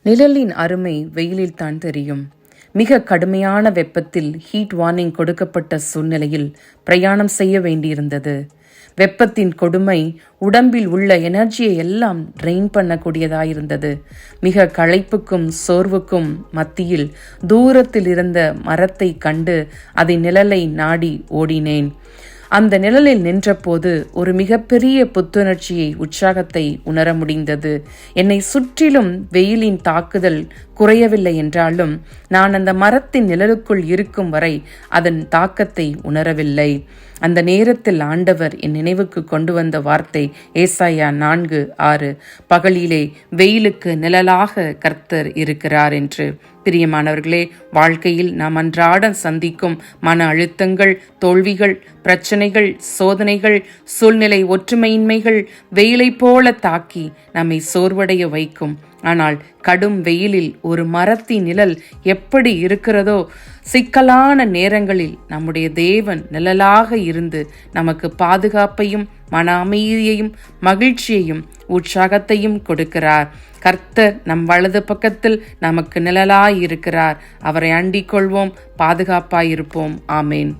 நிழலின் அருமை வெயிலில் தான் தெரியும். மிக கடுமையான வெப்பத்தில் ஹீட் வார்னிங் கொடுக்கப்பட்ட சூழ்நிலையில் பிரயாணம் செய்ய வேண்டியிருந்தது. வெப்பத்தின் கொடுமை உடம்பில் உள்ள எனர்ஜியை எல்லாம் ட்ரெயின் பண்ணக்கூடியதாயிருந்தது. மிக களைப்புக்கும் சோர்வுக்கும் மத்தியில் தூரத்தில் இருந்த மரத்தை கண்டு அதை நிழலை நாடி ஓடினேன். அந்த நிழலில் நின்றபோது ஒரு மிகப்பெரிய புத்துணர்ச்சியை, உற்சாகத்தை உணர முடிந்தது. என்னை சுற்றிலும் வெயிலின் தாக்குதல் குறையவில்லை என்றாலும் நான் அந்த மரத்தின் நிழலுக்குள் இருக்கும் வரை அதன் தாக்கத்தை உணரவில்லை. அந்த நேரத்தில் ஆண்டவர் என் நினைவுக்கு கொண்டு வந்த வார்த்தை ஏசாயா 4:6, பகலிலே வெயிலுக்கு நிழலாக கர்த்தர் இருக்கிறார் என்று. பிரியமானவர்களே, வாழ்க்கையில் நாம் அன்றாடம் சந்திக்கும் மன அழுத்தங்கள், தோல்விகள், பிரச்சனைகள், சோதனைகள், சூழ்நிலை ஒற்றுமையின்மைகள் வெயிலை போல தாக்கி நம்மை சோர்வடைய வைக்கும். ஆனால் கடும் வெயிலில் ஒரு மரத்தின் நிழல் எப்படி இருக்கிறதோ, சிக்கலான நேரங்களில் நம்முடைய தேவன் நிழலாக இருந்து நமக்கு பாதுகாப்பையும் மன அமைதியையும் மகிழ்ச்சியையும் உற்சாகத்தையும் கொடுக்கிறார். கர்த்தர் நம் வலது பக்கத்தில் நமக்கு நிழலாய் இருக்கிறார். அவரை அண்டிக் கொள்வோம், பாதுகாப்பாயிருப்போம். ஆமேன்.